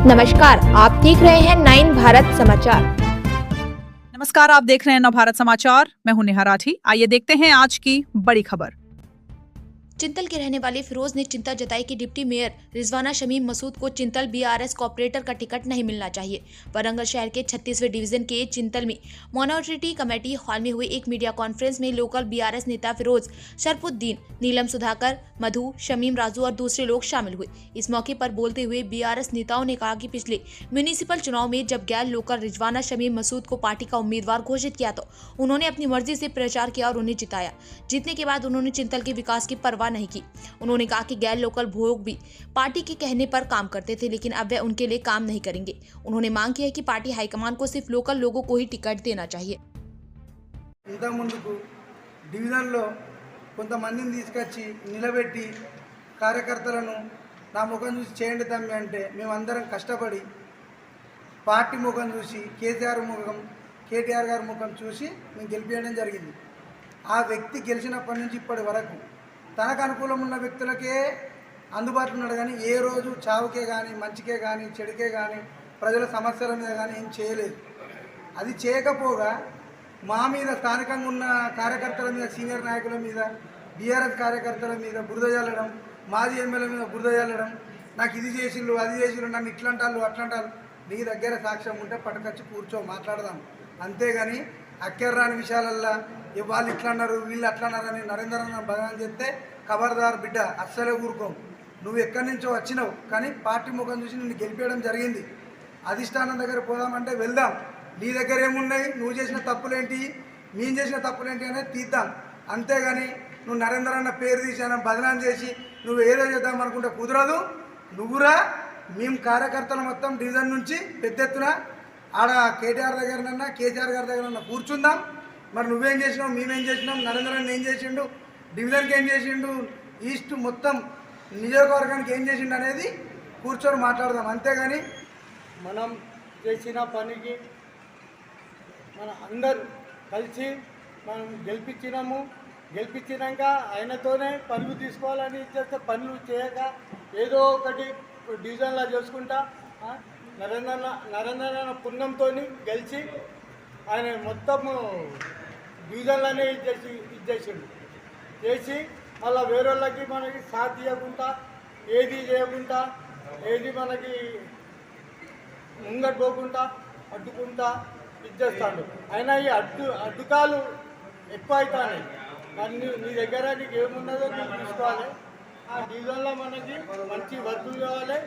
नमस्कार, आप देख रहे हैं 9 भारत समाचार। नमस्कार, आप देख रहे हैं नव भारत समाचार। मैं हूं नेहा राठी। आइए देखते हैं आज की बड़ी खबर। चिंतल के रहने वाले फिरोज ने चिंता जताई कि डिप्टी मेयर रिजवाना शमीम मसूद को चिंतल बीआरएस कॉर्पोरेटर का टिकट नहीं मिलना चाहिए। वारंगल शहर के 36वें डिवीजन के चिंतल में माइनॉरिटी कमेटी हॉल में हुई एक मीडिया कॉन्फ्रेंस में लोकल बीआरएस नेता फिरोज, शरफुद्दीन, नीलम सुधाकर, मधु, शमीम राजू और दूसरे लोग शामिल हुए। इस मौके पर बोलते हुए बीआरएस नेताओं ने कहा कि पिछले म्यूनिसिपल चुनाव में जब गैर लोकल रिजवाना शमीम मसूद को पार्टी का उम्मीदवार घोषित किया तो उन्होंने अपनी मर्जी से प्रचार किया और उन्हें जिताया। जीतने के बाद उन्होंने चिंतल के विकास की परवाह नहीं की। उन्होंने कहा कि गैर लोकल भोग भी पार्टी के कहने पर काम करते थे, लेकिन अब वे उनके लिए काम नहीं करेंगे। उन्होंने मांग की है कि पार्टी हाईकमान को सिर्फ लोकल लोगों को ही टिकट देना चाहिए। డివిజన్లో కొంతమందిని తీసుకొచ్చి నిలబెట్టి కార్యకర్తలను నా ముఖం చూసి చేయండి తమ్మి అంటే మేమందరం కష్టపడి పార్టీ ముఖం చూసి కేటీఆర్ గారి ముఖం చూసి మేము గెలిపించడం జరిగింది. ఆ వ్యక్తి గెలిచినప్పటి నుంచి ఇప్పటి వరకు తనకు అనుకూలం ఉన్న వ్యక్తులకే అందుబాటులో ఉన్నాడు, కానీ ఏ రోజు చావుకే కానీ మంచికే కానీ చెడుకే కానీ ప్రజల సమస్యల మీద కానీ ఏం చేయలేదు. అది చేయకపోగా మా మీద స్థానికంగా ఉన్న కార్యకర్తల మీద, సీనియర్ నాయకుల మీద, బీఆర్ఎస్ కార్యకర్తల మీద బురద చల్లడం, మాజీ ఎమ్మెల్యే మీద బురద చల్లడం, నాకు ఇది చేసిళ్ళు అది చేసిళ్ళు, నన్ను ఇట్లంటారు అట్లంటారు. నీ దగ్గర సాక్ష్యం ఉంటే పట్టుకొచ్చి కూర్చో మాట్లాడదాం. అంతేగాని అక్కర్రాని విషయాలల్లా వాళ్ళు ఇట్లా అన్నారు వీళ్ళు అట్లా అన్నారని నరేంద్రన్న బదనాలు చెప్తే ఖబర్దార్ బిడ్డ, అస్సలే ఊరుకోం. నువ్వు ఎక్కడి నుంచో వచ్చినావు, కానీ పార్టీ ముఖం చూసి నిన్ను గెలిపేయడం జరిగింది. అధిష్టానం దగ్గర పోదామంటే వెళ్దాం. నీ దగ్గర ఏమున్నాయి, నువ్వు చేసిన తప్పులేంటి, మేము చేసిన తప్పులేంటి అనేది తీద్దాం. అంతేగాని నువ్వు నరేంద్రన్న పేరు తీసి ఆయన బదనాం చేసి నువ్వు ఏదో చేద్దాం అనుకుంటే కుదరదు. నువ్వురా, మేము కార్యకర్తలు మొత్తం డివిజన్ నుంచి పెద్ద ఎత్తున ఆడ కేటీఆర్ దగ్గరనన్నా కేసీఆర్ గారి దగ్గరన్నా కూర్చుందాం. మరి నువ్వేం చేసినావు, మేమేం చేసినాం, నరేంద్రన్న ఏం చేసిండు, డివిజన్కి ఏం చేసిండు, ఈస్ట్ మొత్తం నియోజకవర్గానికి ఏం చేసిండు అనేది కూర్చొని మాట్లాడదాం. అంతేగాని మనం చేసిన పనికి మన అందరూ కలిసి మనం గెలిపించినాక ఆయనతోనే పనులు తీసుకోవాలని చేస్తే పనులు చేయక ఏదో ఒకటి డివిజన్లా చేసుకుంటా నరేంద్రన్న పుణ్యంతో గెలిచి ఆయన మొత్తం డివిజన్లోనే చేసి మళ్ళీ వేరే వాళ్ళకి మనకి సాథ్ ఇవ్వకుండా ఏది చేయకుండా ఏది మనకి ముంగట్ పోకుండా అడ్డుకుంటా ఇచ్చేస్తాడు. అయినా ఈ అడ్డుకాలు ఎక్కువ అవుతాయి. కానీ నీ దగ్గర నీకు ఏమున్నదో నీకు తీసుకోవాలి. ఆ డివిజన్లో మనకి మంచి వర్కులు కావాలి.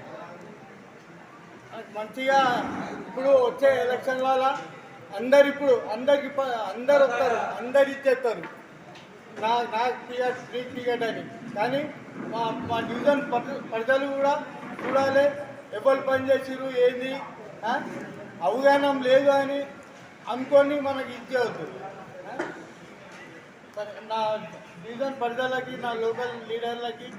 మంచిగా ఇప్పుడు వచ్చే ఎలక్షన్ వల్ల అందరు అందరు వస్తారు, అందరు ఇచ్చేస్తారు నాకు టికెట్ అని. కానీ మా డివిజన్ ప్రజలు కూడా చూడాలి ఎవరు పని చేసిరు ఏంది అవగాహన లేదు అని అనుకొని మనకి ఇచ్చేయద్దు. నా డివిజన్ ప్రజలకి, నా లోకల్ లీడర్లకి